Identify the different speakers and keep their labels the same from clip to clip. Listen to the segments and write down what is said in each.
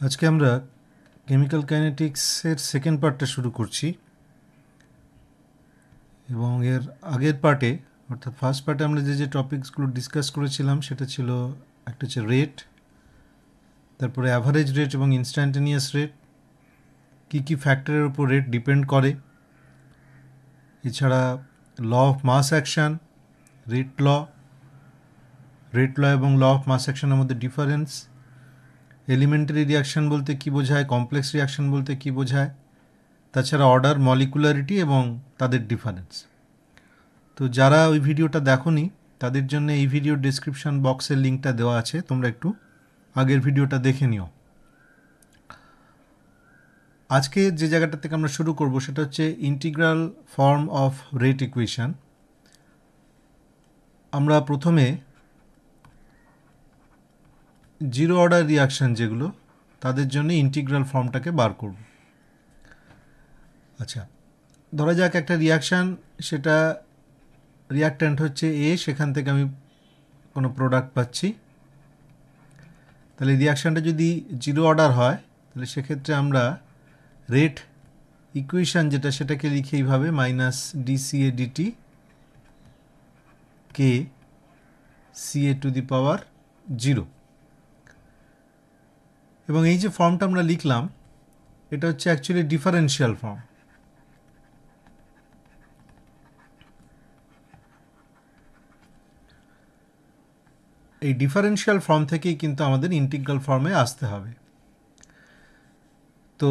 Speaker 1: আজকে আমরা chemical কাইনেটিক্সের second পার্টটা শুরু করছি এবং এর আগের পার্টে অর্থাৎ ফার্স্ট পার্টে আমরা যে টপিকসগুলো ডিসকাস করেছিলাম সেটা ছিল একটা হচ্ছে রেট, তারপরে অ্যাভারেজ রেট এবং ইনস্ট্যান্টেনিয়াস রেট, কী ফ্যাক্টরের উপর রেট ডিপেন্ড করে, এছাড়া law of mass action, rate law এবং ল অফ মাস অ্যাকশানের মধ্যে ডিফারেন্স, এলিমেন্টারি রিয়াকশান বলতে কী বোঝায়, কমপ্লেক্স রিয়াকশান বলতে কী বোঝায়, তাছাড়া অর্ডার, মলিকুলারিটি এবং তাদের ডিফারেন্স। তো যারা ওই ভিডিওটা দেখোনি তাদের জন্য এই ভিডিওর ডেসক্রিপশন বক্সের লিঙ্কটা দেওয়া আছে, তোমরা একটু আগের ভিডিওটা দেখে নিও। আজকে যে জায়গাটা থেকে আমরা শুরু করব সেটা হচ্ছে integral form of rate equation. আমরা প্রথমে জিরো অর্ডার রিয়াকশান যেগুলো তাদের জন্য ইন্টিগ্রাল ফর্মটাকে বার করব। আচ্ছা, ধরা যাক একটা রিয়াকশান, সেটা রিয়াক্ট্যান্ট হচ্ছে এ, সেখান থেকে আমি কোনো প্রোডাক্ট পাচ্ছি। তাহলে রিয়াকশানটা যদি জিরো অর্ডার হয় তাহলে সেক্ষেত্রে আমরা রেট ইকুয়েশান যেটা সেটাকে লিখে এইভাবে minus DCA DT K CA to the power 0। এবং এই যে ফর্মটা আমরা লিখলাম এটা হচ্ছে অ্যাকচুয়ালি ডিফারেন্সিয়াল ফর্ম। এই ডিফারেন্সিয়াল ফর্ম থেকেই কিন্তু আমাদের ইন্টিগ্রাল ফর্মে আসতে হবে। তো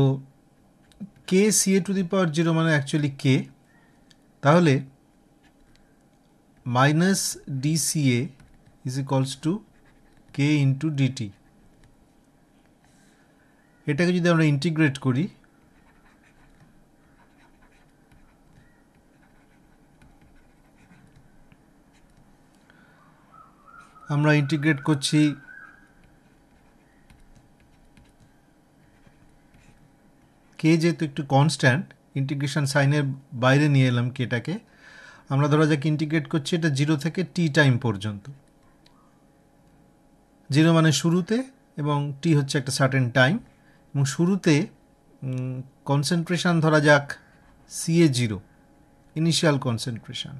Speaker 1: কে সিএ টু দি পাওয়ার 0 মানে অ্যাকচুয়ালি কে, তাহলে minus dCA is equals to K into dt. এটাকে যদি আমরা ইন্টিগ্রেট করি আমরা ইন্টিগ্রেট করছি কে যেহেতু একটু কনস্ট্যান্ট, ইন্টিগ্রেশন সাইনের বাইরে নিয়ে এলাম কেটাকে। আমরা ধরা যাক ইন্টিগ্রেট করছি এটা 0 থেকে টি টাইম পর্যন্ত। 0 মানে শুরুতে এবং টি হচ্ছে একটা সার্টেন টাইম। এবং শুরুতে কনসেন্ট্রেশন ধরা যাক সিএ 0 ইনিশিয়াল কনসেন্ট্রেশন,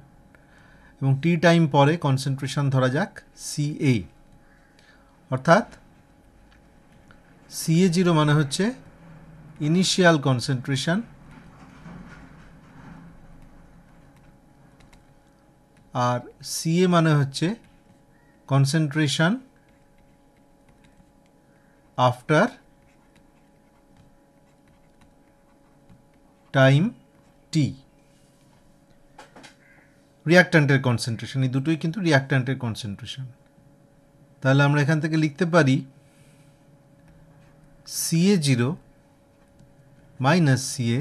Speaker 1: এবং টি টাইম পরে কনসেন্ট্রেশন ধরা যাক সিএ। অর্থাৎ সিএ 0 মানে হচ্ছে ইনিশিয়াল কনসেন্ট্রেশন আর সিএ মানে হচ্ছে কনসেন্ট্রেশন আফটার টাইম টি। রিয়াক্ট্যান্টের কনসেন্ট্রেশন, এই দুটোই কিন্তু রিয়াক্ট্যান্টের কনসেন্ট্রেশন। তাহলে আমরা এখান থেকে লিখতে পারি CA 0 minus CA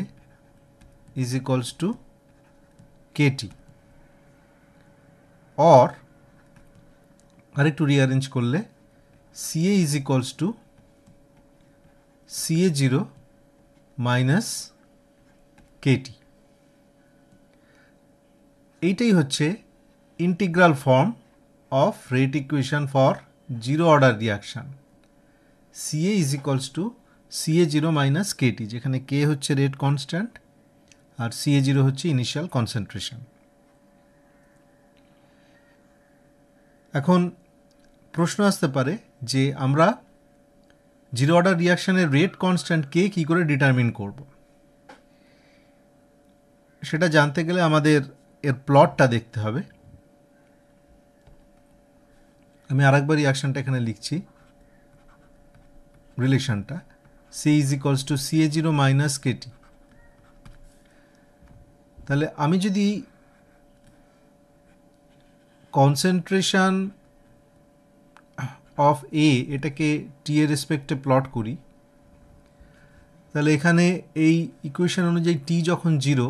Speaker 1: is equals to kt. Or আরেকটু রিঅ্যারেঞ্জ করলে CA is equals to CA 0 minus kt. এইটাই হচ্ছে integral form of rate equation for zero order reaction. CA is equals to CA 0 minus kt, যেখানে k হচ্ছে rate constant আর CA 0 হচ্ছে initial concentration. এখন প্রশ্ন আসতে পারে যে আমরা জিরো অর্ডার রিয়াকশানের রেট কনস্ট্যান্ট কে কী করে ডিটারমিন করব। সেটা জানতে গেলে আমাদের এর প্লটটা দেখতে হবে। আমি আরেকবার রিয়াকশানটা এখানে লিখছি, রিলেশনটা C is equals to CA 0 minus kt. তাহলে আমি যদি কনসেন্ট্রেশন অফ এ এটাকে টি এর রেসপেক্টে প্লট করি, তাহলে এখানে এই ইকুয়েশন অনুযায়ী টি যখন 0,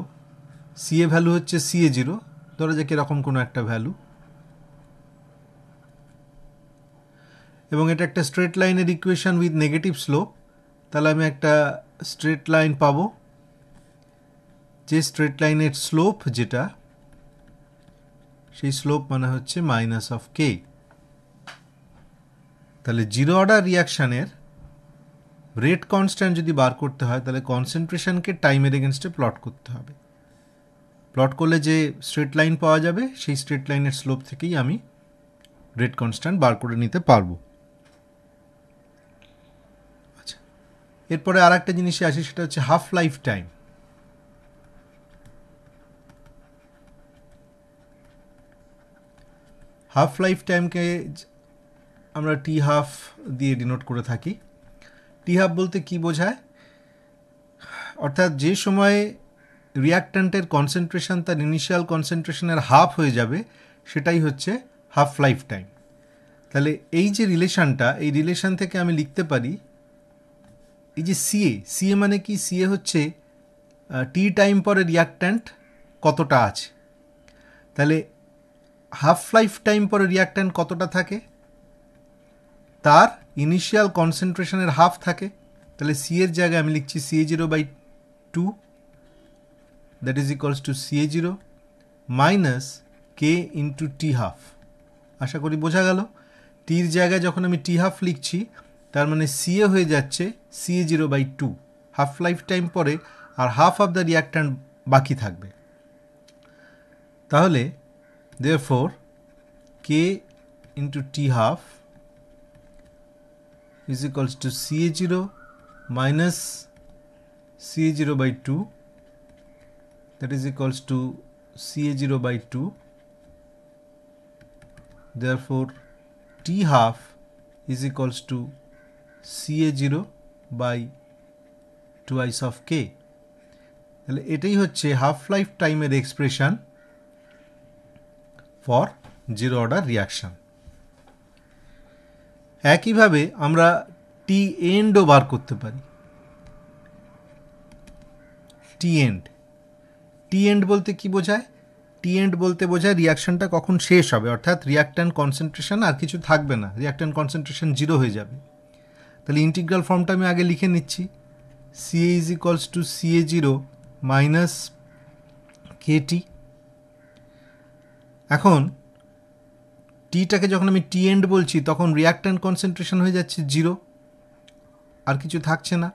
Speaker 1: সিএ ভ্যালু হচ্ছে সিএ 0, ধরা যাক এরকম কোনো একটা ভ্যালু, এবং এটা একটা স্ট্রেট লাইনের ইকুয়েশন উইথ নেগেটিভ স্লোপ। তাহলে আমি একটা স্ট্রেট লাইন পাবো, যে স্ট্রেট লাইনের স্লোপ যেটা, সেই স্লোপ মানে হচ্ছে মাইনাস অফ কে। তাহলে জিরো অর্ডার রিয়াকশানের রেট কনস্ট্যান্ট যদি বার করতে হয় তাহলে কনসেন্ট্রেশনকে টাইমের এগেনস্টে প্লট করতে হবে। প্লট করলে যে স্ট্রেট লাইন পাওয়া যাবে সেই স্ট্রেট লাইনের স্লোপ থেকেই আমি রেট কনস্ট্যান্ট বার করে নিতে পারবো। আচ্ছা, এরপরে আর একটা জিনিসে আসি, সেটা হচ্ছে half life time. Half life টাইমকে আমরা টি হাফ দিয়ে ডিনোট করে থাকি। টি হাফ বলতে কি বোঝায়? অর্থাৎ যে সময়ে রিয়াক্ট্যান্টের কনসেন্ট্রেশন তার ইনিশিয়াল কনসেন্ট্রেশনের হাফ হয়ে যাবে সেটাই হচ্ছে হাফ লাইফ টাইম। তাহলে এই যে রিলেশানটা, এই রিলেশান থেকে আমি লিখতে পারি এই যে সিএ মানে কি? সিএ হচ্ছে টি টাইম পরে রিয়াক্ট্যান্ট কতটা আছে। তাহলে হাফ লাইফ টাইম পরে রিয়াক্ট্যান্ট কতটা থাকে? তার ইনিশিয়াল কনসেন্ট্রেশনের হাফ থাকে। তাহলে সি এর জায়গায় আমি লিখছি CA0/2, that is equals to CA0 minus K into T half. আশা করি বোঝা গেল। টির জায়গায় যখন আমি টি হাফ লিখছি তার মানে সিএ হয়ে যাচ্ছে CA0/2 হাফ লাইফ টাইম পরে, আর হাফ অফ দ্য রিয়াক্ট্যান্ট বাকি থাকবে। তাহলে therefore k into t half is equals to CA0 minus CA0/2, that is equals to CA0/2. Therefore t half is equals to CA0 by twice of k. তাহলে এটাই হচ্ছে half life টাইমের expression for zero order reaction. একইভাবে আমরা টি এন্ডও বার করতে পারি। T and বলতে কি বোঝায়? টি এন্ড বলতে বোঝায় রিয়াকশনটা কখন শেষ হবে, অর্থাৎ রিয়াক্ট্যান্ট কনসেন্ট্রেশন আর কিছু থাকবে না, রিয়াক্ট্যান্ট কনসেন্ট্রেশন জিরো হয়ে যাবে। তাহলে ইন্টিগ্রাল ফর্মটা আমি আগে লিখে নিচ্ছি, CA is equals to CA0 minus KT। এখন টিটাকে যখন আমি টি এন্ড বলছি তখন রিয়াক্ট্যান্ট কনসেন্ট্রেশন হয়ে যাচ্ছে জিরো, আর কিছু থাকছে না।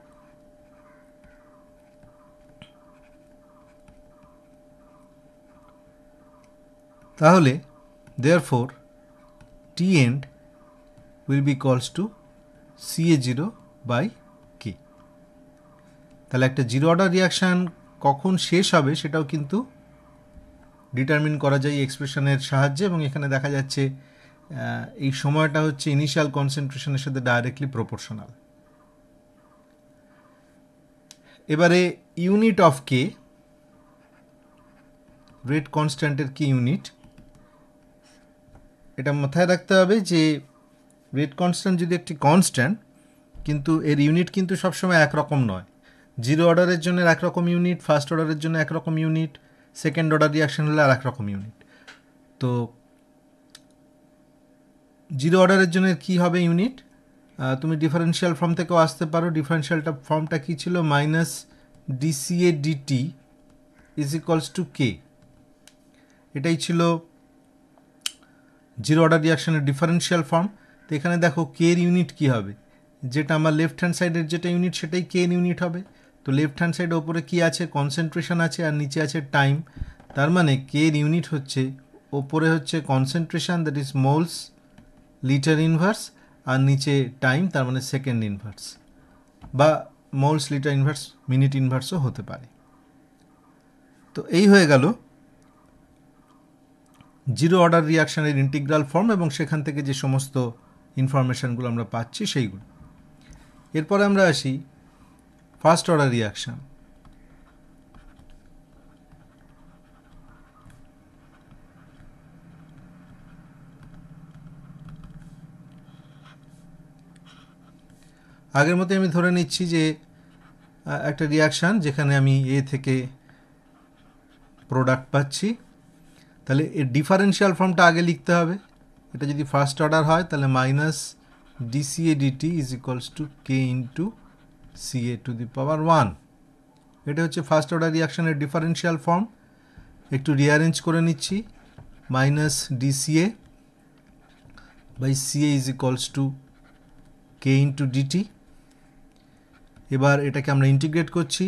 Speaker 1: তাহলে therefore T end will be equals to CA0/K। তাহলে একটা জিরো অর্ডার রিয়াকশান কখন শেষ হবে সেটাও কিন্তু ডিটারমিন করা যায় এই এক্সপ্রেশনের সাহায্যে, এবং এখানে দেখা যাচ্ছে এই সময়টা হচ্ছে ইনিশিয়াল কনসেন্ট্রেশনের সাথে ডাইরেক্টলি প্রপোর্শনাল। এবারে ইউনিট অফ কে, রেট কনস্ট্যান্টের কি ইউনিট, এটা মাথায় রাখতে হবে যে রেট কনস্ট্যান্ট যদি একটি কনস্ট্যান্ট, কিন্তু এর ইউনিট কিন্তু সবসময় একরকম নয়। জিরো অর্ডারের জন্য একরকম ইউনিট, ফার্স্ট অর্ডারের জন্য একরকম ইউনিট, সেকেন্ড অর্ডার রিয়াকশন হলে আর একরকম ইউনিট। তো জিরো অর্ডারের জন্য কী হবে ইউনিট? তুমি ডিফারেন্সিয়াল ফর্ম থেকেও আসতে পারো। ডিফারেন্সিয়ালটা ফর্মটা কী ছিল? Minus DCA DT is equals to K. এটাই ছিল জিরো অর্ডার রিয়াকশনের ডিফারেন্সিয়াল ফর্ম। তো এখানে দেখো কে এর ইউনিট কী হবে? যেটা আমার লেফট হ্যান্ড সাইডের যেটা ইউনিট সেটাই কে এর ইউনিট হবে। তো লেফট হ্যান্ড সাইডে ওপরে কী আছে? কনসেন্ট্রেশন আছে, আর নিচে আছে টাইম। তার মানে কে এর ইউনিট হচ্ছে, ওপরে হচ্ছে concentration, that is moles litre inverse, আর নিচে টাইম, তার মানে সেকেন্ড ইনভার্স, বা মোলস লিটার ইনভার্স মিনিট ইনভার্সও হতে পারে। তো এই হয়ে গেল জিরো অর্ডার রিয়াকশানের ইন্টিগ্রাল ফর্ম, এবং সেখান থেকে যে সমস্ত ইনফরমেশানগুলো আমরা পাচ্ছি সেইগুলো। এরপরে আমরা আসি ফার্স্ট অর্ডার রিয়াকশান। আগের মতো আমি ধরে নিচ্ছি যে একটা রিয়াকশান যেখানে আমি এ থেকে প্রোডাক্ট পাচ্ছি, তাহলে এর ডিফারেন্সিয়াল ফর্মটা আগে লিখতে হবে। এটা যদি ফার্স্ট অর্ডার হয় তাহলে minus DCA DT is equals to K into CA to the power 1। এটা হচ্ছে ফার্স্ট অর্ডার রিয়াকশানের ডিফারেন্সিয়াল ফর্ম। একটু রিঅ্যারেঞ্জ করে নিচ্ছি, minus DCA by CA is equals to K into DT। এবার এটাকে আমরা ইন্টিগ্রেট করছি।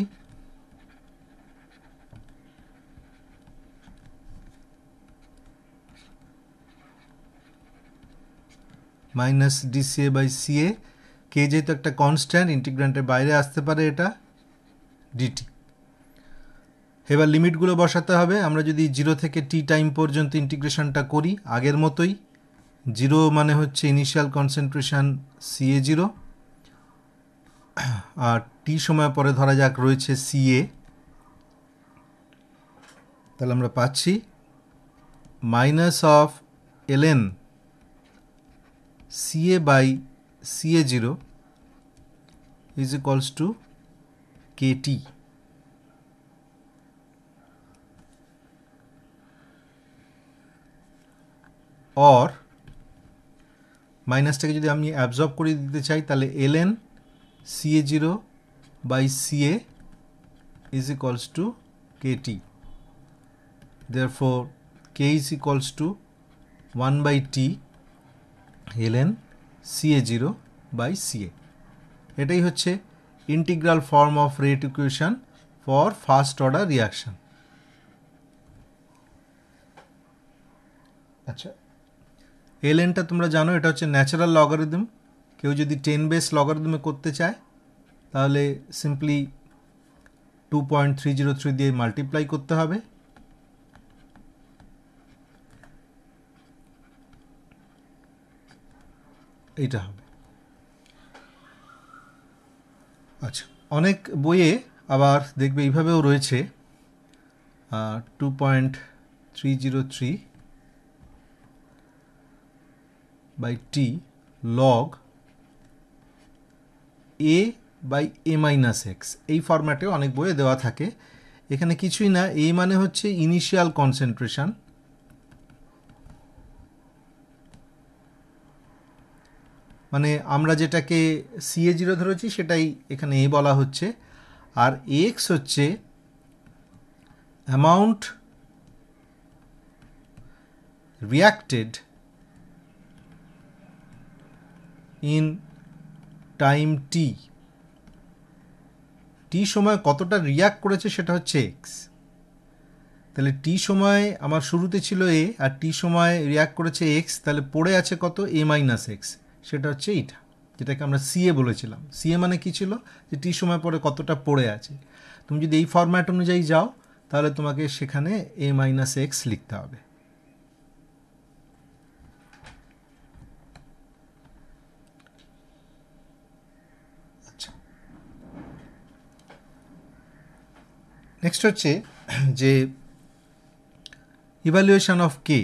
Speaker 1: Minus DCA by CA, K যেহেতু একটা কনস্ট্যান্ট, ইন্টিগ্র্যান্টের বাইরে আসতে পারে এটা ডিটি। এবার লিমিটগুলো বসাতে হবে। আমরা যদি 0 থেকে টি টাইম পর্যন্ত ইন্টিগ্রেশনটা করি আগের মতোই, 0 মানে হচ্ছে ইনিশিয়াল কনসেন্ট্রেশন সিএ 0, আর টি সময় পরে ধরা যাক রয়েছে সিএ, তাহলে আমরা পাচ্ছি minus of ln CA by CA0 is equals to KT. or মাইনাসটাকে যদি আমি অ্যাবজর্ব করে দিতে চাই তাহলে ln CA0 by CA is equals to KT. Therefore K is equals to 1 by T ln CA0 by CA. এটাই হচ্ছে integral form of rate equation for first order reaction. আচ্ছা, lnটা তোমরা জানো এটা হচ্ছে ন্যাচারাল লগারিদম। কেউ যদি 10 বেস লগারিদমে করতে চায় তাহলে সিম্পলি 2.303 দিয়ে মাল্টিপ্লাই করতে হবে। এইটা হবে। আচ্ছা, অনেক বইয়ে আবার দেখবে এইভাবেও রয়েছে 2.303 by T log A by A minus x, এই ফরম্যাটে অনেক বইয়ে দেওয়া থাকে। এখানে কিছুই না, এ মানে হচ্ছে ইনিশিয়াল কনসেন্ট্রেশন, মানে আমরা যেটাকে CA0 ধরেছি সেটাই এখানে এ বলা হচ্ছে, আর এক্স হচ্ছে অ্যামাউন্ট রিয়াক্টেড ইন টাইম টি, টি সময় কতটা রিয়াক্ট করেছে সেটা হচ্ছে এক্স। তাহলে টি সময় আমার শুরুতে ছিল এ আর টি সময় রিয়াক্ট করেছে এক্স, তাহলে পড়ে আছে কত এ মাইনাস এক্স, সেটা হচ্ছে এইটা যেটাকে আমরা সিএ বলেছিলাম। সিএ মানে কি ছিল, যে টি সময় পরে কতটা পড়ে আছে। তুমি যদি এই ফরম্যাট অনুযায়ী যাও তাহলে তোমাকে সেখানে এ মাইনাস এক্স লিখতে হবে। আচ্ছা, নেক্সট হচ্ছে যে ইভ্যালুয়েশন অফ কে।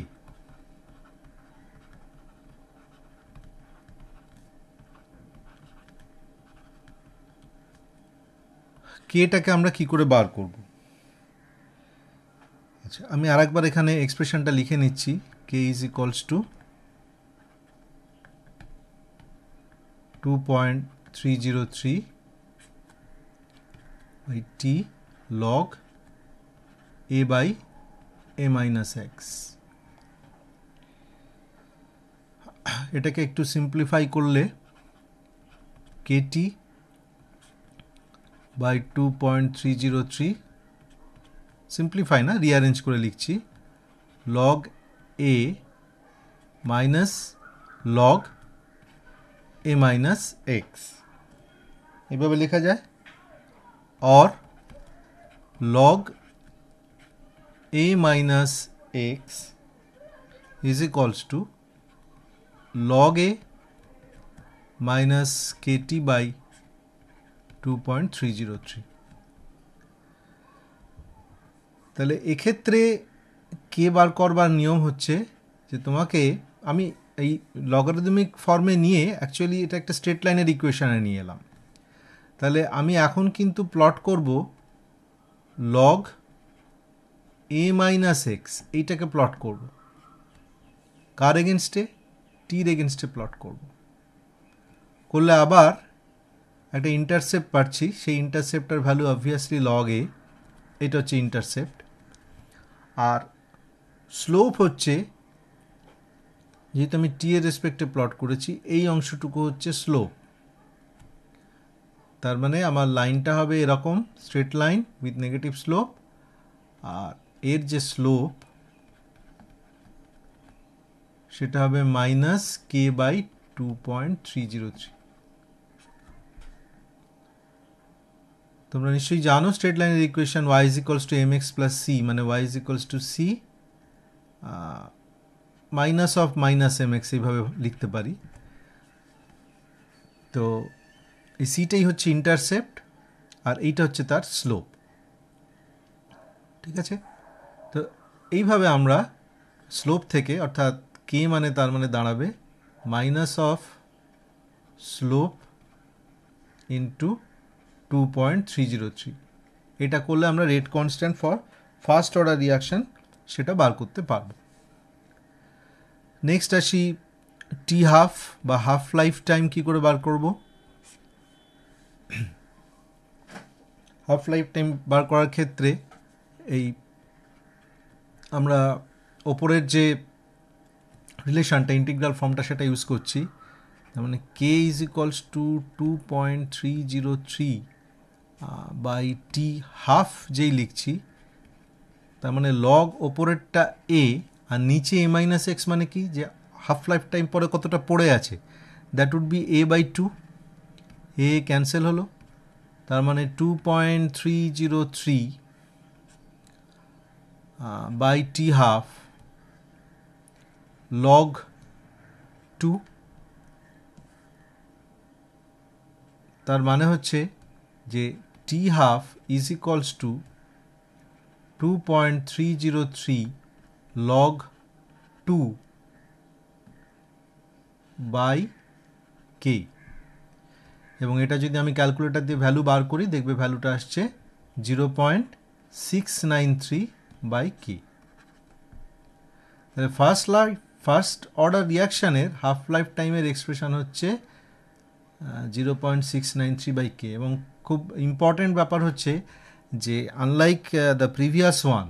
Speaker 1: কেটাকে আমরা কি করে বার করব? আচ্ছা, আমি আরেকবার এখানে এক্সপ্রেশনটা লিখে নিচ্ছি। K is equals to 2.303 by T log A by A minus X. এটাকে একটু সিম্পলিফাই করলে কেটি বাই 2.303, সিম্পলিফাই না রিঅ্যারেঞ্জ করে লিখছি, log A minus log A minus X, এভাবে লেখা যায়। और log a minus x is equals to log a minus kt by 2.303। তাহলে এক্ষেত্রে কে বার করবার নিয়ম হচ্ছে যে তোমাকে আমি এই লগারিদমিক ফর্মে নিয়ে অ্যাকচুয়ালি এটা একটা স্ট্রেট লাইনের ইকুয়েশনে নিয়ে এলাম। তাহলে আমি এখন কিন্তু প্লট করব লগ এ মাইনাস এক্স, এইটাকে প্লট করব কার এগেনস্টে, টির এগেনস্টে প্লট করব। করলে আবার একটা ইন্টারসেপ্ট পাচ্ছি, সেই ইন্টারসেপ্টার ভ্যালু অবভিয়াসলি লগ এ, এটা হচ্ছে ইন্টারসেপ্ট। আর স্লোপ হচ্ছে, যেহেতু আমি টি এর রেসপেক্টে প্লট করেছি, এই অংশটুকু হচ্ছে স্লোপ। তার মানে আমার লাইনটা হবে এরকম straight line with negative slope, আর এর যে স্লোপ সেটা হবে -k/2.303। তোমরা নিশ্চয়ই জানো স্ট্রেট লাইনের ইকুয়েশন y = mx + c, মানে y = c -mx এইভাবে লিখতে পারি। তো এই সিটাই হচ্ছে ইন্টারসেপ্ট আর এইটা হচ্ছে তার স্লোপ, ঠিক আছে। তো এইভাবে আমরা স্লোপ থেকে, অর্থাৎ কে মানে তার মানে দাঁড়াবে -স্লোপ ইন্টু 2.303। এটা করলে আমরা rate constant for first order reaction সেটা বার করতে পারবো। নেক্সট আসি টি হাফ বা হাফ লাইফ টাইম কী করে বার করব। হাফ লাইফ টাইম বার করার ক্ষেত্রে এই আমরা ওপরের যে রিলেশনটা ইন্টিগ্রাল ফর্মটা সেটা ইউজ করছি। তার মানে কে = 2.303 বাই টি হাফ যেই লিখছি, তার মানে লগ ওপরেরটা এ আর নিচে a-x, মানে কি যে হাফ লাইফ টাইম পরে কতটা পড়ে আছে, that would be a/2। A cancel হলো, তার মানে 2.303 বাই টি হাফ লগ 2। তার মানে হচ্ছে যে টি হাফ = 2.303 log 2 বাই কে। এবং এটা যদি আমি ক্যালকুলেটর দিয়ে ভ্যালু বার করি, দেখবে ভ্যালুটা আসছে 0.693 বাই কে। তাহলে ফার্স্ট অর্ডার রিয়াকশানের হাফ লাইফ টাইমের এক্সপ্রেশন হচ্ছে 0.693 বাই কে। এবং খুব ইম্পর্টেন্ট ব্যাপার হচ্ছে যে আনলাইক দ্য প্রিভিয়াস ওয়ান,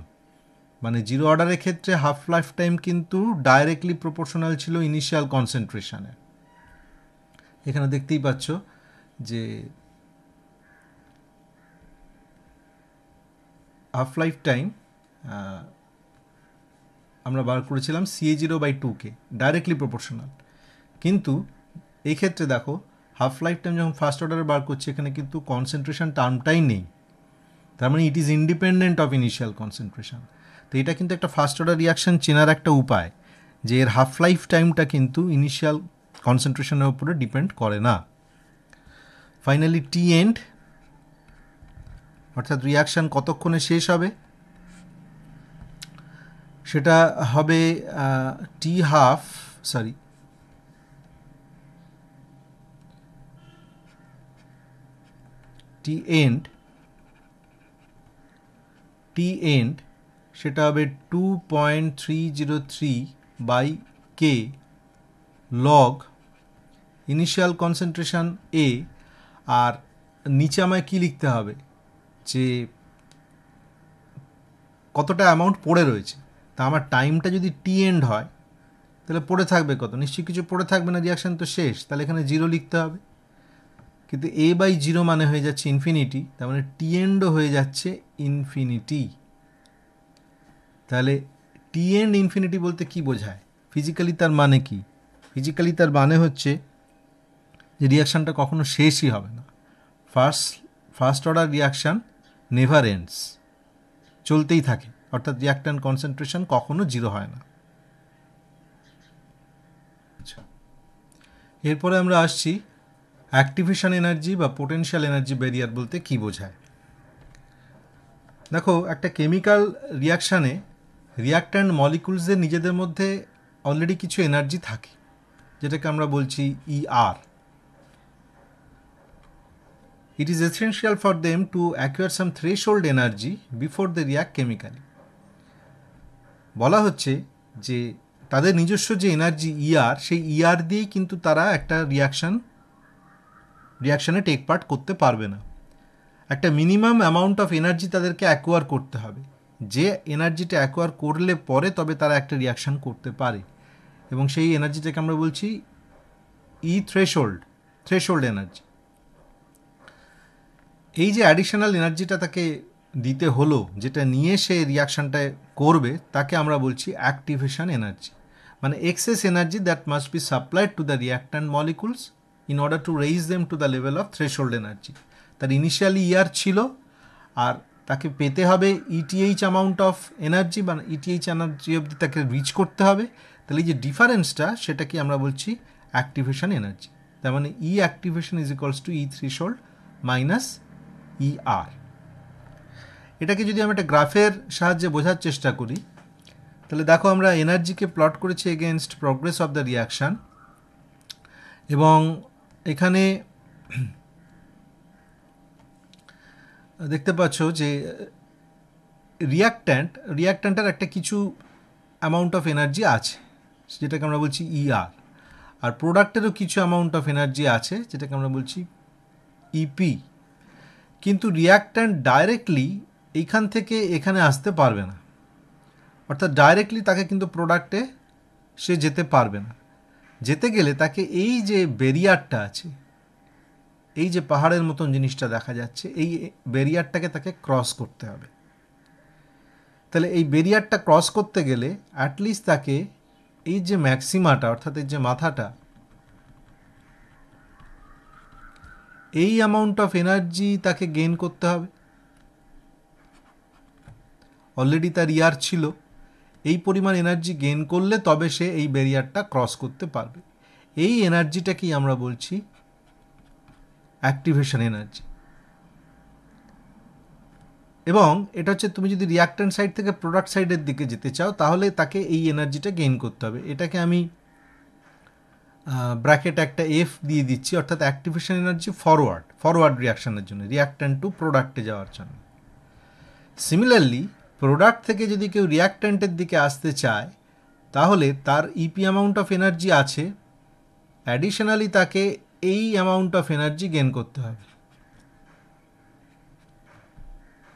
Speaker 1: মানে জিরো অর্ডারের ক্ষেত্রে হাফ লাইফ টাইম কিন্তু ডাইরেক্টলি প্রপোর্শনাল ছিল ইনিশিয়াল কনসেন্ট্রেশনের। এখানে দেখতেই পাচ্ছ যে হাফ লাইফ টাইম আমরা বার করেছিলাম CA0/2কে, ডাইরেক্টলি প্রপোর্শনাল। কিন্তু এই ক্ষেত্রে দেখো হাফ লাইফ টাইম যখন ফার্স্ট অর্ডারে বার করছি, এখানে কিন্তু কনসেন্ট্রেশন টার্মটাই নেই, তার মানে it is independent of initial concentration. তো এটা কিন্তু একটা ফার্স্ট অর্ডার রিয়াকশান চেনার একটা উপায়, যে এর হাফ লাইফ টাইমটা কিন্তু ইনিশিয়াল কনসেন্ট্রেশনের উপরে ডিপেন্ড করে না। ফাইনালি টি এন্ড, অর্থাৎ রিয়াকশান কতক্ষণে শেষ হবে, সেটা হবে টি এন্ড সেটা হবে 2.303 by K log initial concentration A. আর নিচে আমায় কি লিখতে হবে, যে কতটা অ্যামাউন্ট পড়ে রয়েছে। তা আমার টাইমটা যদি টি এন্ড হয়, তাহলে পড়ে থাকবে কত, নিশ্চয়ই কিছু পড়ে থাকবে না, রিয়াকশান তো শেষ, তাহলে এখানে 0 লিখতে হবে। কিন্তু a/0 মানে হয়ে যাচ্ছে ইনফিনিটি, তার মানে টি এন্ডও হয়ে যাচ্ছে ইনফিনিটি। তাহলে টি এন্ড ইনফিনিটি বলতে কি বোঝায়, ফিজিক্যালি তার মানে কি? ফিজিক্যালি তার মানে হচ্ছে যে রিয়াকশানটা কখনো শেষই হবে না। First order reaction never ends, চলতেই থাকে, অর্থাৎ রিয়াক্ট্যান্ট কনসেন্ট্রেশন কখনো 0 হয় না। আচ্ছা, এরপরে আমরা আসছি অ্যাক্টিভেশন এনার্জি বা পোটেনশিয়াল এনার্জি ব্যারিয়ার বলতে কি বোঝায়। দেখো, একটা কেমিক্যাল রিয়াকশানে রিয়াক্ট্যান্ট মলিকুলসদের নিজেদের মধ্যে অলরেডি কিছু এনার্জি থাকে, যেটাকে আমরা বলছি ER। It is essential for them to acquire some threshold energy before they react chemically. বলা হচ্ছে যে তাদের নিজস্ব যে এনার্জি ER, সেই ER দিয়েই কিন্তু তারা একটা রিয়াকশানে টেক পার্ট করতে পারবে না। একটা মিনিমাম অ্যামাউন্ট অফ এনার্জি তাদেরকে অ্যাকোয়ার করতে হবে, যে এনার্জিটা অ্যাকোয়ার করলে পরে তবে তারা একটা রিয়াকশান করতে পারে। এবং সেই এনার্জিটাকে আমরা বলছি থ্রেশোল্ড এনার্জি। এই যে অ্যাডিশনাল এনার্জিটা তাকে দিতে হলো, যেটা নিয়ে সে রিয়াকশানটা করবে, তাকে আমরা বলছি অ্যাক্টিভেশন এনার্জি। মানে excess energy that must be supplied to the reactant molecules in order to raise them to the level of threshold energy. তার ইনিশিয়ালি ছিল, আর তাকে পেতে হবে ইটিএইচ অ্যামাউন্ট অফ এনার্জি, বা ইটিএইচ এনার্জি অবধি তাকে রিচ করতে হবে। তাহলে এই যে ডিফারেন্সটা, সেটাকে আমরা বলছি অ্যাক্টিভেশন এনার্জি। তার মানে E activation is equals to E threshold minus E R. এটাকে যদি আমি একটা গ্রাফের সাহায্যে বোঝার চেষ্টা করি, তাহলে দেখো আমরা এনার্জিকে প্লট করেছি against progress of the reaction, এবং এখানে দেখতে পাচ্ছ যে রিয়াক্ট্যান্টের একটা কিছু অ্যামাউন্ট অফ এনার্জি আছে, যেটাকে আমরা বলছি ইআর, আর প্রোডাক্টেরও কিছু অ্যামাউন্ট অফ এনার্জি আছে, যেটাকে আমরা বলছি ইপি। কিন্তু রিয়াক্ট্যান্ট ডাইরেক্টলি এইখান থেকে এখানে আসতে পারবে না, অর্থাৎ ডাইরেক্টলি তাকে কিন্তু প্রোডাক্টে সে যেতে পারবে না। যেতে গেলে তাকে এই যে ব্যারিয়ারটা আছে, এই যে পাহাড়ের মতন জিনিসটা দেখা যাচ্ছে, এই ব্যারিয়ারটাকে তাকে ক্রস করতে হবে। তাহলে এই ব্যারিয়ারটা ক্রস করতে গেলে অ্যাটলিস্ট তাকে এই যে ম্যাক্সিমাটা, অর্থাৎ এই যে মাথাটা, এই অ্যামাউন্ট অফ এনার্জি তাকে গেইন করতে হবে। অলরেডি তার ইয়ার ছিল, এই পরিমাণ এনার্জি গেইন করলে তবে সে এই ব্যারিয়ারটা ক্রস করতে পারবে। এই এনার্জিটাকেই আমরা বলছি অ্যাক্টিভেশন এনার্জি। এবং এটা হচ্ছে, তুমি যদি রিয়াক্ট্যান্ট সাইড থেকে প্রোডাক্ট সাইডের দিকে যেতে চাও, তাহলে তাকে এই এনার্জিটা গেইন করতে হবে। এটাকে আমি ব্র্যাকেট একটা এফ দিয়ে দিচ্ছি, অর্থাৎ অ্যাক্টিভেশন এনার্জি ফরওয়ার্ড রিয়াকশানের জন্য, রিয়াক্ট্যান্ট টু প্রোডাক্টে যাওয়ার জন্য। সিমিলারলি প্রোডাক্ট থেকে যদি কেউ রিয়াক্ট্যান্টের দিকে আসতে চায়, তাহলে তার ইপি অ্যামাউন্ট অফ এনার্জি আছে, অ্যাডিশনালি তাকে এই অ্যামাউন্ট অফ এনার্জি গেইন করতে হবে।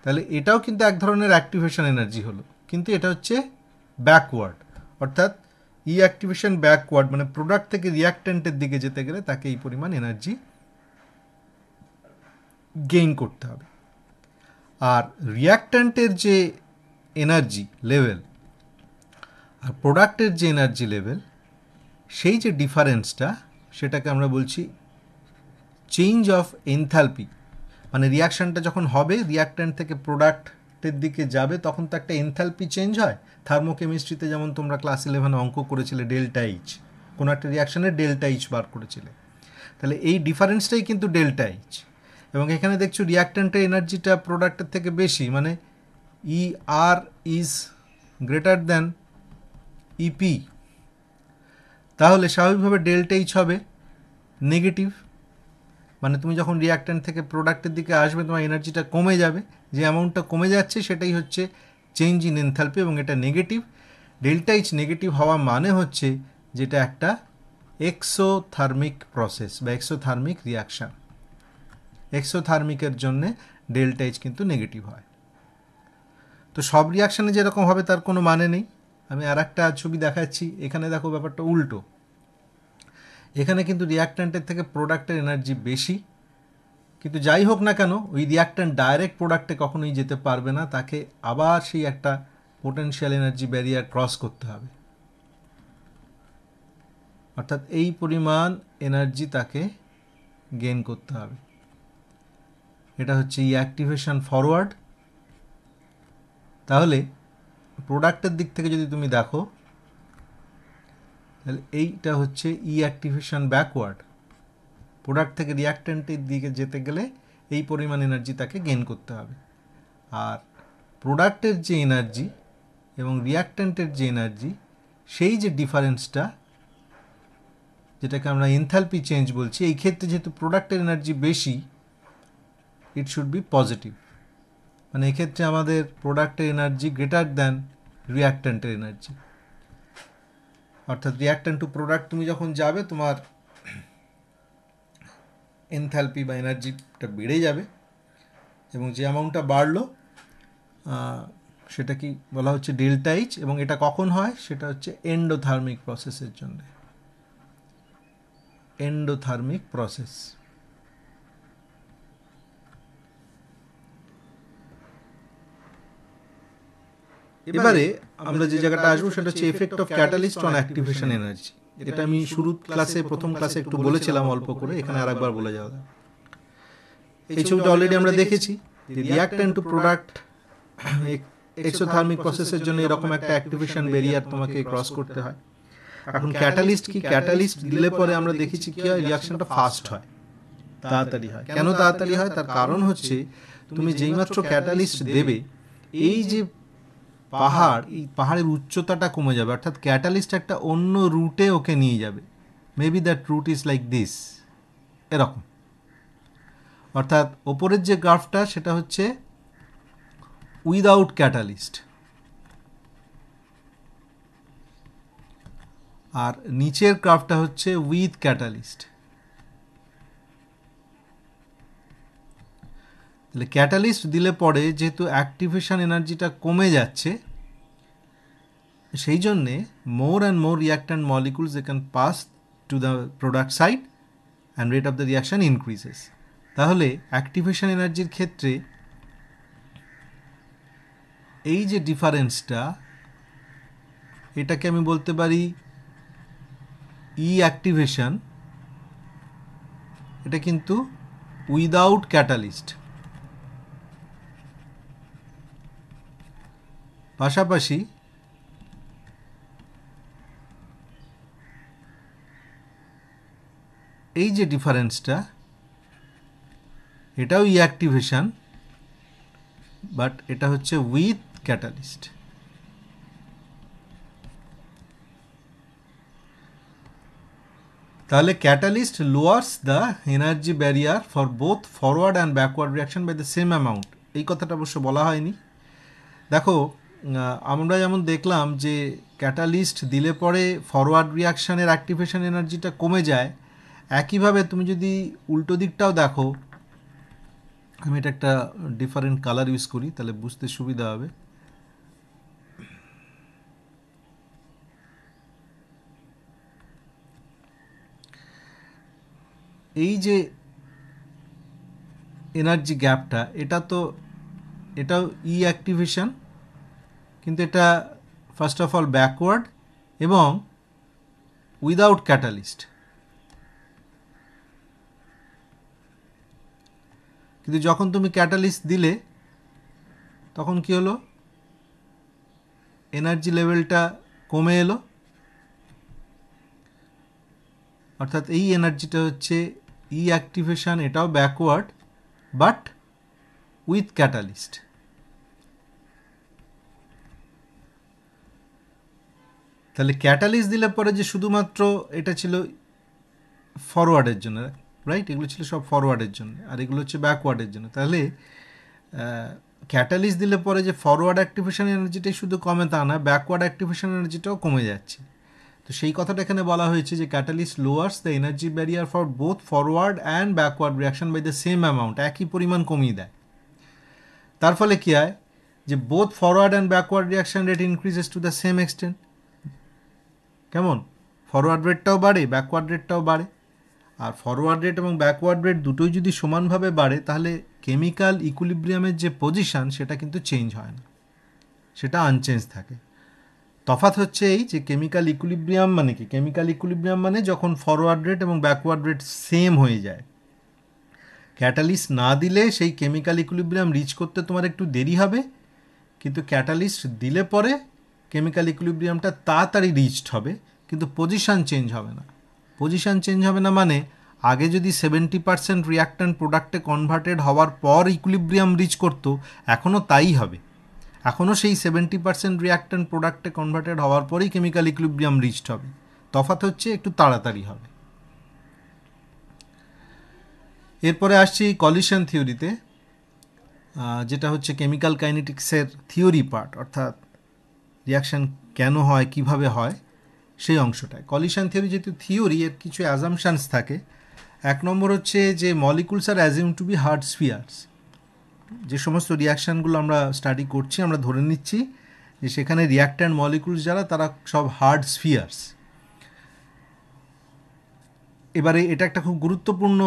Speaker 1: তাহলে এটাও কিন্তু এক ধরনের অ্যাক্টিভেশন এনার্জি হলো, কিন্তু এটা হচ্ছে ব্যাকওয়ার্ড, অর্থাৎ ই অ্যাক্টিভেশন ব্যাকওয়ার্ড, মানে প্রোডাক্ট থেকে রিয়াক্ট্যান্টের দিকে যেতে গেলে তাকে এই পরিমাণ এনার্জি গেইন করতে হবে। আর রিয়াক্ট্যান্টের যে এনার্জি লেভেল আর প্রোডাক্টের যে এনার্জি লেভেল, সেই যে ডিফারেন্সটা, সেটাকে আমরা বলছি চেঞ্জ অফ এনথালপি। মানে রিয়াকশানটা যখন হবে, রিয়াক্ট্যান্ট থেকে প্রোডাক্টের দিকে যাবে, তখন তো একটা এনথালপি চেঞ্জ হয়। থার্মোকেমিস্ট্রিতে যেমন তোমরা ক্লাস 11 অঙ্ক করেছিলে, ডেল্টা এইচ, কোনো একটা রিয়াকশানের ডেল্টা এইচ বার করেছিলে। তাহলে এই ডিফারেন্সটাই কিন্তু ডেল্টা এইচ। এবং এখানে দেখছো রিয়াক্ট্যান্টের এনার্জিটা প্রোডাক্টের থেকে বেশি, মানে ই আর ইজ গ্রেটার দ্যান ইপি। তাহলে স্বাভাবিকভাবে ডেল্টা এইচ হবে নেগেটিভ। মানে তুমি যখন রিয়াক্ট্যান্ট থেকে প্রোডাক্টের দিকে আসবে, তোমার এনার্জিটা কমে যাবে, যে অ্যামাউন্টটা কমে যাচ্ছে সেটাই হচ্ছে চেঞ্জ ইন এনথালপি, এবং এটা নেগেটিভ। ডেল্টা এইচ নেগেটিভ হওয়া মানে হচ্ছে যেটা একটা এক্সোথার্মিক প্রসেস বা এক্সোথার্মিক রিয়াকশান। এক্সোথার্মিকের জন্যে ডেল্টা এইচ কিন্তু নেগেটিভ হয়। তো সব রিয়াকশানে যেরকম হবে তার কোনো মানে নেই। আমি আর একটা ছবি দেখাচ্ছি, এখানে দেখো ব্যাপারটা উল্টো। এখানে কিন্তু রিয়াক্ট্যান্টের থেকে প্রোডাক্টের এনার্জি বেশি, কিন্তু যাই হোক না কেন, ওই রিয়াক্ট্যান্ট ডাইরেক্ট প্রোডাক্টে কখনোই যেতে পারবে না, তাকে আবার সেই একটা পোটেনশিয়াল এনার্জি ব্যারিয়ার ক্রস করতে হবে। অর্থাৎ এই পরিমাণ এনার্জি তাকে গেইন করতে হবে। এটা হচ্ছে ই অ্যাক্টিভেশন ফরওয়ার্ড। তাহলে প্রোডাক্টের দিক থেকে যদি তুমি দেখো, তাহলে এইটা হচ্ছে ই অ্যাক্টিভেশন ব্যাকওয়ার্ড। প্রোডাক্ট থেকে রিয়াক্ট্যান্টের দিকে যেতে গেলে এই পরিমাণ এনার্জি তাকে গেইন করতে হবে। আর প্রোডাক্টের যে এনার্জি এবং রিয়াক্ট্যান্টের যে এনার্জি, সেই যে ডিফারেন্সটা, যেটাকে আমরা এনথালপি চেঞ্জ বলছি, এই ক্ষেত্রে যেহেতু প্রোডাক্টের এনার্জি বেশি, ইট শুড বি পজিটিভ। মানে এক্ষেত্রে আমাদের প্রোডাক্টের এনার্জি গ্রেটার দ্যান রিয়াক্ট্যান্টের এনার্জি। অর্থাৎ রিয়াক্ট্যান্ট টু প্রোডাক্ট তুমি যখন যাবে, তোমার এনথালপি বা এনার্জিটা বেড়ে যাবে, এবং যে অ্যামাউন্টটা বাড়লো সেটা কি বলা হচ্ছে ডেল্টা এইচ। এবং এটা কখন হয়, সেটা হচ্ছে এন্ডোথার্মিক প্রসেসের জন্য। Endothermic process. এবারে আমরা যে জায়গাটা আসবো সেটা হচ্ছে effect of catalyst on activation energy. এটা আমি প্রথম ক্লাসে একটু বলেছিলাম অল্প করে, এখানে আরেকবার বলে যাওয়া। এই ছবিটা অলরেডি আমরা দেখেছি যে রিঅ্যাক্ট্যান্ট টু প্রোডাক্ট এক্সোথার্মিক প্রসেসের জন্য এরকম একটা অ্যাক্টিভেশন ব্যারিয়ার তোমাকে ক্রস করতে হয়। এখন ক্যাটালিস্ট কি, ক্যাটালিস্ট দিলে পরে আমরা দেখেছি কি হয়, রিঅ্যাকশনটা ফাস্ট হয়, তাড়াতাড়ি হয়। কেন তাড়াতাড়ি হয়? তার কারণ হচ্ছে তুমি যেইমাত্র ক্যাটালিস্ট দেবে, এই যে এই পাহাড়ের উচ্চতাটা কমে যাবে, অর্থাৎ ক্যাটালিস্ট একটা অন্য রুটে ওকে নিয়ে যাবে। Maybe that route is like this, এরকম। অর্থাৎ ওপরের যে গ্রাফটা সেটা হচ্ছে উইদাউট ক্যাটালিস্ট, আর নিচের গ্রাফটা হচ্ছে উইথ ক্যাটালিস্ট। তাহলে ক্যাটালিস্ট দিলে পরে যেহেতু অ্যাক্টিভেশন এনার্জিটা কমে যাচ্ছে, সেই জন্যে more and more reactant molecules they can pass to the product side and rate of the reaction increases. তাহলে অ্যাক্টিভেশন এনার্জির ক্ষেত্রে এই যে ডিফারেন্সটা, এটাকে আমি বলতে পারি ই অ্যাক্টিভেশন, এটা কিন্তু উইদাউট ক্যাটালিস্ট। পাশাপাশি এই যে ডিফারেন্সটা, এটাও ই অ্যাক্টিভেশন, বাট এটা হচ্ছে উইথ ক্যাটালিস্ট। তাহলে catalyst lowers the energy barrier for both forward and backward reaction by the same amount. এই কথাটা অবশ্য বলা হয়নি। দেখো, আমরা যেমন দেখলাম যে ক্যাটালিস্ট দিলে পরে ফরওয়ার্ড রিয়াকশানের অ্যাক্টিভেশন এনার্জিটা কমে যায়, একইভাবে তুমি যদি উল্টো দিকটাও দেখো, আমি এটা একটা ডিফারেন্ট কালার ইউজ করি তাহলে বুঝতে সুবিধা হবে। এই যে এনার্জি গ্যাপটা, এটাও ই অ্যাক্টিভেশন, কিন্তু এটা ফার্স্ট অফ অল ব্যাকওয়ার্ড এবং উইদাউট ক্যাটালিস্ট। কিন্তু যখন তুমি ক্যাটালিস্ট দিলে তখন কি হলো, এনার্জি লেভেলটা কমে এলো, অর্থাৎ এই এনার্জিটা হচ্ছে ই অ্যাক্টিভেশন, এটাও ব্যাকওয়ার্ড বাট উইথ ক্যাটালিস্ট। তাহলে ক্যাটালিস্ট দিলে পরে যে শুধুমাত্র এটা ছিল ফরওয়ার্ডের জন্য, রাইট, এগুলো ছিল সব ফরওয়ার্ডের জন্য, আর এগুলো হচ্ছে ব্যাকওয়ার্ডের জন্য। তাহলে ক্যাটালিস্ট দিলে পরে যে ফরওয়ার্ড অ্যাক্টিভেশন এনার্জিটাই শুধু কমে তা না, ব্যাকওয়ার্ড অ্যাক্টিভেশন এনার্জিটাও কমে যাচ্ছে। তো সেই কথাটা এখানে বলা হয়েছে যে catalyst lowers the energy barrier for both forward and backward reaction by the same amount, একই পরিমাণ কমিয়ে দেয়। তার ফলে কী হয়, যে both forward and backward reaction rate increases to the same extent. কেমন? ফরওয়ার্ড রেটটাও বাড়ে, ব্যাকওয়ার্ড রেটটাও বাড়ে। আর ফরওয়ার্ড রেট এবং ব্যাকওয়ার্ড রেট দুটোই যদি সমানভাবে বাড়ে, তাহলে কেমিক্যাল ইকুইলিব্রিয়ামের যে পজিশান সেটা কিন্তু চেঞ্জ হয় না, সেটা আনচেঞ্জ থাকে। তফাৎ হচ্ছে এই যে কেমিক্যাল ইকুইলিব্রিয়াম মানে কি, কেমিক্যাল ইকুইলিব্রিয়াম মানে যখন ফরওয়ার্ড রেট এবং ব্যাকওয়ার্ড রেট সেম হয়ে যায়। ক্যাটালিস্ট না দিলে সেই কেমিক্যাল ইকুইলিব্রিয়াম রিচ করতে তোমার একটু দেরি হবে, কিন্তু ক্যাটালিস্ট দিলে পরে কেমিক্যাল ইকুইলিব্রিয়ামটা তাড়াতাড়ি রিচড হবে, কিন্তু পজিশান চেঞ্জ হবে না। পজিশান চেঞ্জ হবে না মানে আগে যদি 70% রিয়াক্ট্যান্ট প্রোডাক্টে কনভার্টেড হওয়ার পর ইকুইলিব্রিয়াম রিচ করতো, এখনও তাই হবে, এখনও সেই 70% রিয়াক্ট্যান্ট প্রোডাক্টে কনভার্টেড হওয়ার পরেই কেমিক্যাল ইকুইলিব্রিয়াম রিচড হবে। তফাৎ হচ্ছে একটু তাড়াতাড়ি হবে। এরপরে আসছি কলিশন থিওরিতে, যেটা হচ্ছে কেমিক্যাল কাইনেটিক্সের থিওরি পার্ট, অর্থাৎ রিয়াকশান কেন হয়, কিভাবে হয়, সেই অংশটায়। কলিশন থিওরি যেহেতু থিওরি, এর কিছু অ্যাজামশানস থাকে। এক নম্বর হচ্ছে যে molecules are assume to be hard spheres. যে সমস্ত রিয়াকশানগুলো আমরা স্টাডি করছি, আমরা ধরে নিচ্ছি যে সেখানে রিয়াক্ট্যান্ট মলিকুলস যারা, তারা সব হার্ড স্ফিয়ার্স। এবারে এটা একটা খুব গুরুত্বপূর্ণ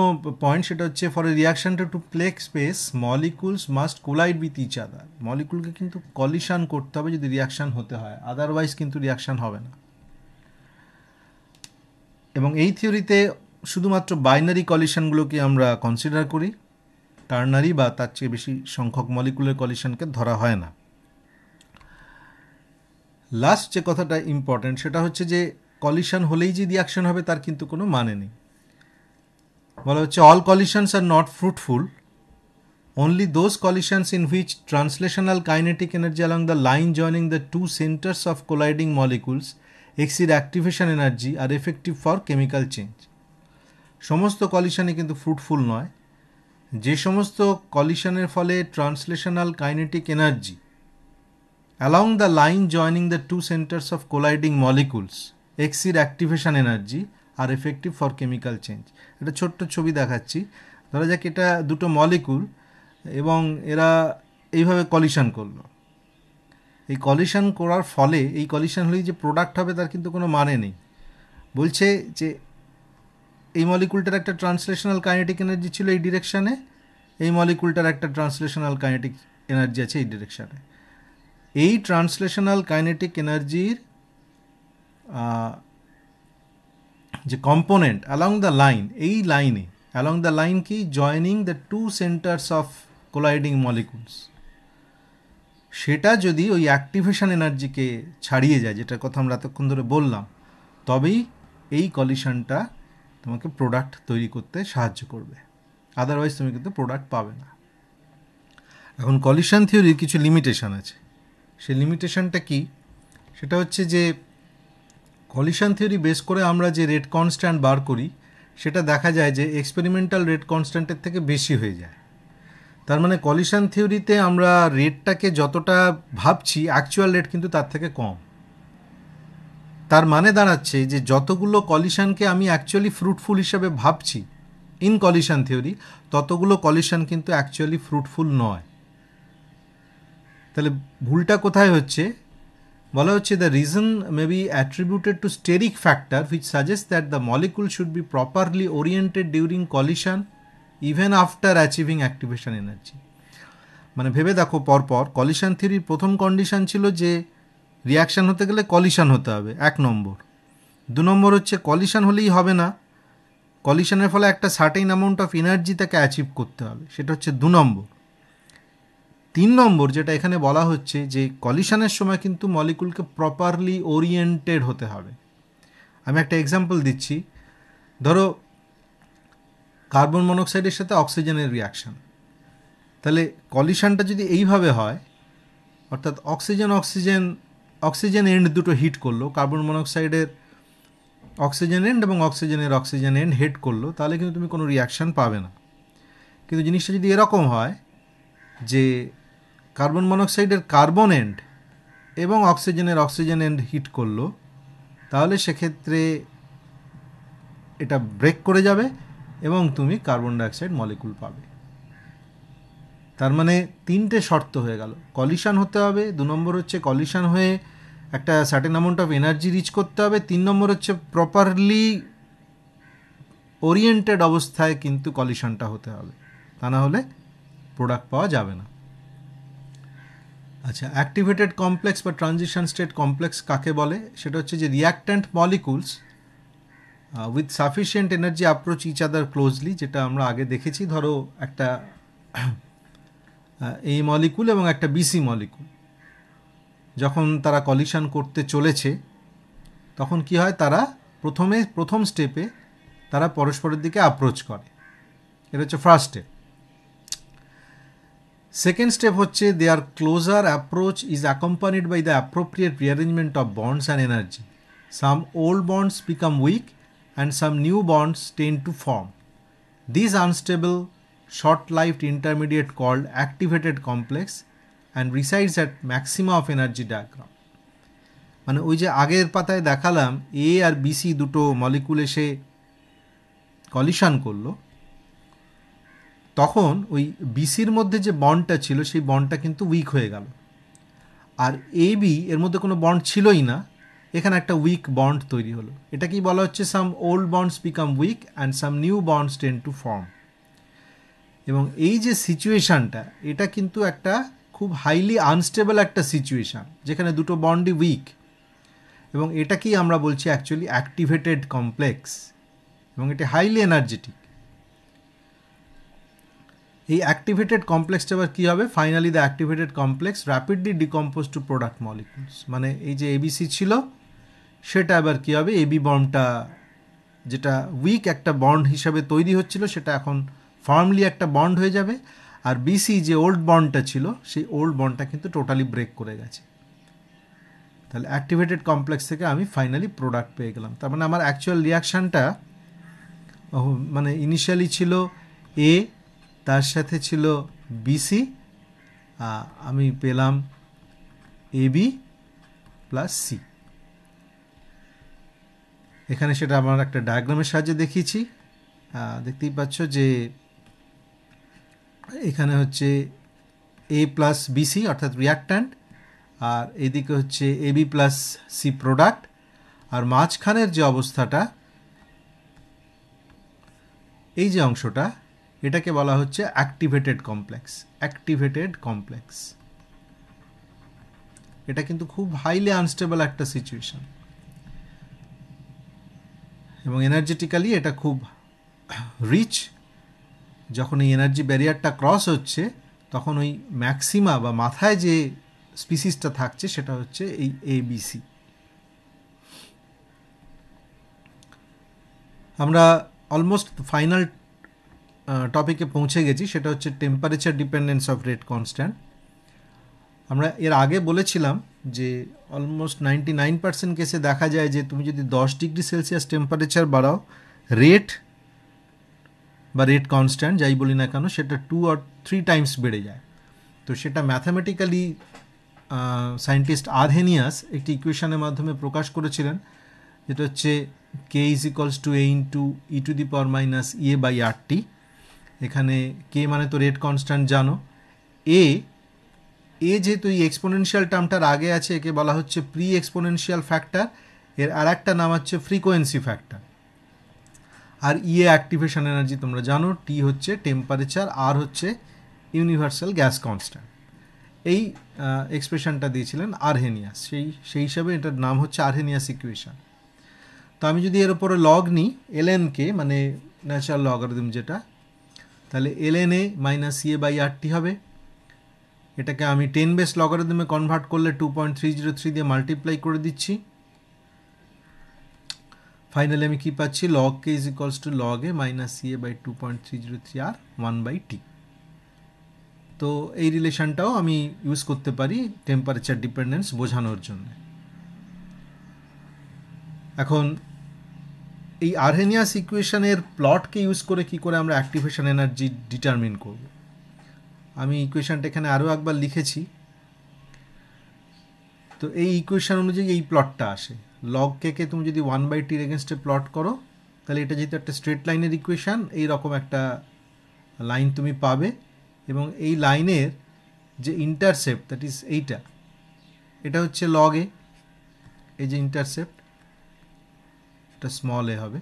Speaker 1: পয়েন্ট, সেটা হচ্ছে for a reaction to take space molecules must collide with each other. মলিকুলকে কিন্তু কলিশন করতে হবে যদি রিয়াকশান হতে হয়, আদারওয়াইজ কিন্তু রিয়াকশান হবে না। এবং এই থিওরিতে শুধুমাত্র বাইনারি কলিশনগুলোকে আমরা কনসিডার করি, টার্নারি বা তার চেয়ে বেশি সংখ্যক মলিকুলের কলিশনকে ধরা হয় না। লাস্ট যে কথাটা ইম্পর্ট্যান্ট সেটা হচ্ছে যে কলিশন হলেই যে রিয়াকশন হবে তার কিন্তু কোনো মানে নেই। বলা হচ্ছে all কলিশনস are not fruitful, only those collisions in which translational kinetic energy along the line joining the two centers of colliding molecules exceed activation energy are effective for chemical change. সমস্ত কলিশনই কিন্তু ফ্রুটফুল নয়। যে সমস্ত কলিশনের ফলে translational kinetic energy along the line joining the two centers of colliding molecules exceed activation energy are effective for chemical change. এটা ছোট্ট ছবি দেখাচ্ছি। ধরা যাক এটা দুটো মলিকুল এবং এরা এইভাবে কলিশন করলো। এই কলিশন করার ফলে এই কলিশন হলেই যে প্রোডাক্ট হবে তার কিন্তু কোনো মানে নেই। বলছে যে এই মলিকুলটার একটা ট্রান্সলেশনাল কাইনেটিক এনার্জি ছিল এই ডিরেকশানে, এই মলিকুলটার একটা ট্রান্সলেশনাল কাইনেটিক এনার্জি আছে এই ডিরেকশানে। এই ট্রান্সলেশনাল কাইনেটিক এনার্জির যে কম্পোনেন্ট অ্যালং দ্য লাইন, এই লাইনে অ্যালং দ্য লাইন কি joining the two centres of colliding molecules, সেটা যদি ওই অ্যাক্টিভেশন এনার্জিকে ছাড়িয়ে যায়, যেটার কথা আমরা এতক্ষণ ধরে বললাম, তবেই এই কলিশনটা তোমাকে প্রোডাক্ট তৈরি করতে সাহায্য করবে, আদারওয়াইজ তুমি কিন্তু প্রোডাক্ট পাবে না। এখন কলিশন থিওরির কিছু লিমিটেশন আছে। সেই লিমিটেশনটা কি? সেটা হচ্ছে যে কলিশন থিওরি বেস করে আমরা যে রেট কনস্ট্যান্ট বার করি সেটা দেখা যায় যে এক্সপেরিমেন্টাল রেট কনস্ট্যান্টের থেকে বেশি হয়ে যায়। তার মানে কলিশন থিওরিতে আমরা রেটটাকে যতটা ভাবছি অ্যাকচুয়াল রেট কিন্তু তার থেকে কম। তার মানে দাঁড়াচ্ছে যে যতগুলো কলিশনকে আমি অ্যাকচুয়ালি ফ্রুটফুল হিসেবে ভাবছি ইন কলিশন থিওরি, ততগুলো কলিশন কিন্তু অ্যাকচুয়ালি ফ্রুটফুল নয়। তাহলে ভুলটা কোথায় হচ্ছে? বলা হচ্ছে the reason may be attributed two steric factor which suggest that the molecule should be properly oriented during collision even after achieving activation energy. মানে ভেবে দেখো, পরপর কলিশন থিওরির প্রথম কন্ডিশন ছিল যে রিয়াকশান হতে গেলে কলিশন হতে হবে, 1 নম্বর। 2 নম্বর হচ্ছে কলিশন হলেই হবে না, কলিশনের ফলে একটা সার্টেন অ্যামাউন্ট অফ এনার্জি তাকে অ্যাচিভ করতে হবে, সেটা হচ্ছে 2 নম্বর। 3 নম্বর যেটা এখানে বলা হচ্ছে যে কলিশনের সময় কিন্তু মলিকুলকে প্রপারলি ওরিয়েন্টেড হতে হবে। আমি একটা এক্সাম্পল দিচ্ছি। ধরো কার্বন মনোক্সাইডের সাথে অক্সিজেনের রিয়াকশান, তাহলে কলিশনটা যদি এইভাবে হয়, অর্থাৎ অক্সিজেন এন্ড দুটো হিট করলো, কার্বন মনোক্সাইডের অক্সিজেন এন্ড এবং অক্সিজেন এন্ড হিট করলো, তাহলে কিন্তু তুমি কোনো রিয়াকশান পাবে না। কিন্তু জিনিসটা যদি এরকম হয় যে কার্বন মনোক্সাইডের কার্বন এন্ড এবং অক্সিজেন এন্ড হিট করলো, তাহলে সেক্ষেত্রে এটা ব্রেক করে যাবে এবং তুমি কার্বন ডাইঅক্সাইড মলিকুল পাবে। তার মানে 3টে শর্ত হয়ে গেল। কলিশন হতে হবে, 2 নম্বর হচ্ছে কলিশন হয়ে একটা certain amount of energy reach করতে হবে, 3 নম্বর হচ্ছে প্রপারলি ওরিয়েন্টেড অবস্থায় কিন্তু কলিশনটা হতে হবে, তা না হলে প্রোডাক্ট পাওয়া যাবে না। আচ্ছা, অ্যাক্টিভেটেড কমপ্লেক্স বা ট্রানজিশন স্টেট কমপ্লেক্স কাকে বলে? সেটা হচ্ছে যে reactant molecules with sufficient energy approach each other closely, যেটা আমরা আগে দেখেছি। ধরো একটা এই মলিকুল এবং একটা বিসি মলিকুল যখন তারা কলিশন করতে চলেছে, তখন কি হয়, তারা প্রথম স্টেপে তারা পরস্পরের দিকে অ্যাপ্রোচ করে, এটা হচ্ছে ফার্স্ট স্টেপ। সেকেন্ড স্টেপ হচ্ছে their closer approach is accompanied by the appropriate rearrangement of bonds and energy. Some old bonds become weak and some new bonds tend to form. This unstable short-lived intermediate called activated complex and resides at maxima of energy diagram. মানে ওই যে আগের পাতায় দেখালাম এ আর BC দুটো molecule এসে collision করলো, তখন ওই বিসির মধ্যে যে বন্ডটা ছিল সেই বন্ডটা কিন্তু উইক হয়ে গেল, আর এ বি এর মধ্যে কোনো বন্ড ছিলই না, এখানে একটা উইক বন্ড তৈরি হলো। এটা কি বলা হচ্ছে, some old bonds become weak and some new bonds tend to form. এবং এই যে সিচুয়েশানটা, এটা কিন্তু একটা খুব হাইলি আনস্টেবল একটা সিচুয়েশান, যেখানে দুটো বন্ডই উইক, এবং এটাকেই আমরা বলছি অ্যাকচুয়ালি অ্যাক্টিভেটেড কমপ্লেক্স, এবং এটা হাইলি এনার্জেটিক। এই অ্যাক্টিভেটেড কমপ্লেক্সটা আবার কী হবে, finally the activated complex rapidly decompose to product molecules. মানে এই যে এবিসি ছিল, সেটা আবার কী হবে, এবি বন্ডটা যেটা উইক একটা বন্ড হিসাবে তৈরি হচ্ছিল, সেটা এখন ফার্মলি একটা বন্ড হয়ে যাবে। আর বিসি যে ওল্ড বন্ডটা ছিল, সেই ওল্ড বন্ডটা কিন্তু টোটালি ব্রেক করে গেছে। তাহলে অ্যাক্টিভেটেড কমপ্লেক্স থেকে আমি ফাইনালি প্রোডাক্ট পেয়ে গেলাম। তার মানে আমার অ্যাকচুয়াল রিয়াকশানটা মানে ইনিশিয়ালি ছিল এ, তার সাথে ছিল বিসি, আমি পেলাম এবি প্লাস সি। এখানে সেটা আমার একটা ডায়াগ্রামের সাহায্যে দেখিয়েছি। দেখতেই পাচ্ছ যে এখানে হচ্ছে এ প্লাস বিসি অর্থাৎ রিয়াক্ট্যান্ট, আর এদিকে হচ্ছে এবি প্লাস সি প্রোডাক্ট, আর মাঝখানের যে অবস্থাটা, এই যে অংশটা, এটাকে বলা হচ্ছে অ্যাক্টিভেটেড কমপ্লেক্স। অ্যাক্টিভেটেড কমপ্লেক্স এটা কিন্তু খুব হাইলি আনস্টেবল একটা সিচুয়েশন, এবং এনার্জেটিক্যালি এটা খুব রিচ। যখন এই এনার্জি ব্যারিয়ারটা ক্রস হচ্ছে, তখন ওই ম্যাক্সিমা বা মাথায় যে স্পিসিসটা থাকছে, সেটা হচ্ছে এই এবিসি। আমরা অলমোস্ট ফাইনাল টপিকে পৌঁছে গেছি, সেটা হচ্ছে temperature dependence of rate constant. আমরা এর আগে বলেছিলাম যে অলমোস্ট 99% কেসে দেখা যায় যে তুমি যদি 10 ডিগ্রি সেলসিয়াস টেম্পারেচার বাড়াও, রেট বা রেট কনস্ট্যান্ট যাই বলি না কেন, সেটা 2 or 3 টাইমস বেড়ে যায়। তো সেটা ম্যাথামেটিক্যালি সায়েন্টিস্ট আরহেনিয়াস একটি ইকুয়েশনের মাধ্যমে প্রকাশ করেছিলেন, যেটা হচ্ছে K is equals to A into E to the power minus A by R T. এখানে কে মানে তো রেট কনস্ট্যান্ট জানো, এ যেহেতু এই এক্সপোনেনশিয়াল টার্মটার আগে আছে, একে বলা হচ্ছে প্রি এক্সপোনেনশিয়াল ফ্যাক্টর। এর আর একটা নাম হচ্ছে ফ্রিকোয়েন্সি ফ্যাক্টর। আর অ্যাক্টিভেশন এনার্জি তোমরা জানো, টি হচ্ছে টেম্পারেচার, আর হচ্ছে ইউনিভার্সাল গ্যাস কনস্ট্যান্ট। এই এক্সপ্রেশনটা দিয়েছিলেন আরহেনিয়াস, সেই হিসাবে এটার নাম হচ্ছে আরহেনিয়াস ইকুয়েশন। তো আমি যদি এর উপরে লগ নিই এলএনকে, মানে ন্যাচারাল লগারিদম যেটা, তাহলে LN A minus A by R T হবে। এটাকে আমি 10 বেস লগারিদমে কনভার্ট করলে 2.303 দিয়ে মাল্টিপ্লাই করে দিচ্ছি। ফাইনালি আমি কি পাচ্ছি, log K is equals to log A minus A by 2.303 R 1/t। তো এই রিলেশনটাও আমি ইউজ করতে পারি টেম্পারেচার ডিপেন্ডেন্স বোঝানোর জন্য। এখন এই আরহেনিয়াস ইকুয়েশনের প্লটকে ইউজ করে কি করে আমরা অ্যাক্টিভেশন এনার্জি ডিটারমিন করব, আমি ইকুয়েশনটা এখানে আরও একবার লিখেছি। তো এই ইকুয়েশন অনুযায়ী এই প্লটটা আসে। লগ কে তুমি যদি 1/t এগেনস্টে প্লট করো, তাহলে এটা যেহেতু একটা স্ট্রেট লাইনের ইকুয়েশান, এইরকম একটা লাইন তুমি পাবে, এবং এই লাইনের যে ইন্টারসেপ্ট, দ্যাট ইজ এটা হচ্ছে লগ এ। এই যে ইন্টারসেপ্ট, এটা স্মল এ হবে।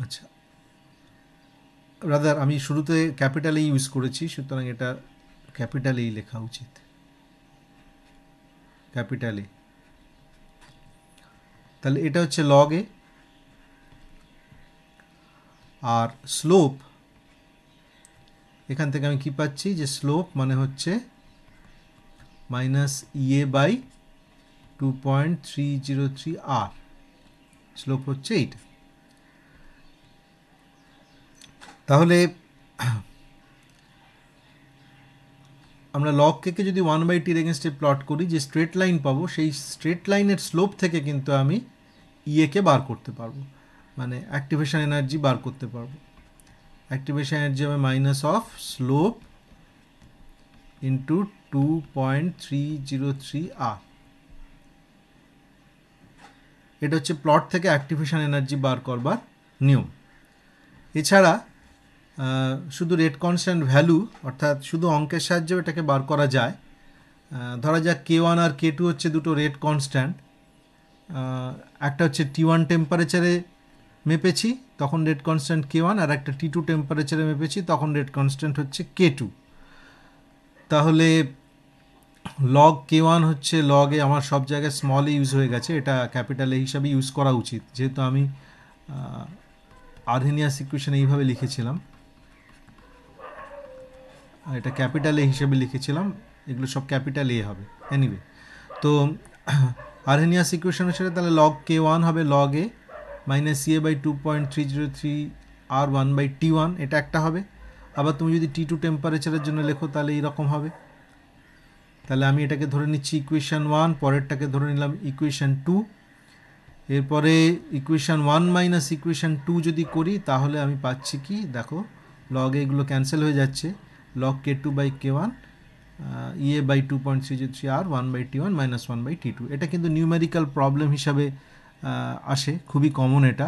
Speaker 1: আচ্ছা, রাদার আমি শুরুতে ক্যাপিটাল এই ইউজ করেছি, সুতরাং এটা ক্যাপিটাল এই লেখা উচিত, ক্যাপিটাল এ। তাহলে এটা হচ্ছে লগ এ, আর স্লোপ এখান থেকে আমি কি পাচ্ছি, যে স্লোপ মানে হচ্ছে minus E A by 2.303 R, slope হচ্ছে এইটা। তাহলে আমরা লগ কে যদি 1/t এগেনস্টে প্লট করি, যে স্ট্রেট লাইন পাবো, সেই স্ট্রেট লাইনের স্লোপ থেকে কিন্তু আমি কে বার করতে পারবো, মানে অ্যাক্টিভেশন এনার্জি বার করতে পারবো। অ্যাক্টিভেশন এনার্জি হবে মাইনাস অফ স্লোপ ইন্টু 2.303 আর। এটা হচ্ছে প্লট থেকে অ্যাক্টিভেশন এনার্জি বার করবার নিয়ম। এছাড়া শুধু রেট কনস্ট্যান্ট ভ্যালু, অর্থাৎ শুধু অঙ্কের সাহায্যেও এটাকে বার করা যায়। ধরা যাক K1 আর K2 হচ্ছে দুটো রেট কনস্ট্যান্ট, একটা হচ্ছে T1 টেম্পারেচারে মেপেছি তখন রেট কনস্ট্যান্ট K1, আর একটা T2 টেম্পারেচারে মেপেছি তখন রেট কনস্ট্যান্ট হচ্ছে K2। তাহলে লগ K1 হচ্ছে লগে আমার সব জায়গায় স্মল ইউজ হয়ে গেছে, এটা ক্যাপিটাল এ হিসাবে ইউজ করা উচিত, যেহেতু আমি আরহেনিয়াস ইকুয়েশন এইভাবে লিখেছিলাম, এটা ক্যাপিটাল এ হিসেবে লিখেছিলাম, এগুলো সব ক্যাপিটাল এ হবে। এনিওয়ে, তো আরহেনিয়াস ইকুয়েশন হিসেবে তাহলে লগ K1 হবে log A minus CA by 2.303 R1 by T1, এটা একটা হবে। আবার তুমি যদি T2 টেম্পারেচারের জন্য লেখো তাহলে এইরকম হবে। তাহলে আমি এটাকে ধরে নিচ্ছি ইকুয়েশন 1, পরেরটাকে ধরে নিলাম ইকুয়েশন 2। এরপরে ইকুয়েশন 1 মাইনাস ইকুয়েশন 2 যদি করি তাহলে আমি পাচ্ছি কি, দেখো লগ এগুলো ক্যান্সেল হয়ে যাচ্ছে, log K2 by K1 EA by 2.303 R1 by T1 minus 1 by T2। এটা কিন্তু নিউমেরিক্যাল প্রবলেম হিসাবে আসে, খুবই কমন এটা,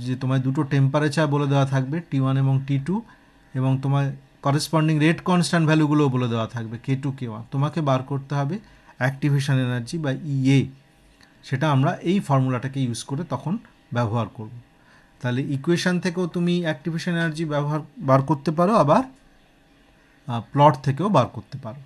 Speaker 1: যে তোমায় দুটো টেম্পারেচার বলে দেওয়া থাকবে T1 এবং T2, এবং তোমার করেসপন্ডিং রেট কনস্ট্যান্ট ভ্যালুগুলোও বলে দেওয়া থাকবে K2 K1, তোমাকে বার করতে হবে অ্যাক্টিভেশন এনার্জি বা EA, সেটা আমরা এই ফর্মুলাটাকে ইউজ করে তখন ব্যবহার করব। তাহলে ইকুয়েশান থেকেও তুমি অ্যাক্টিভেশন এনার্জি বার করতে পারো, আবার প্লট থেকেও বার করতে পারো।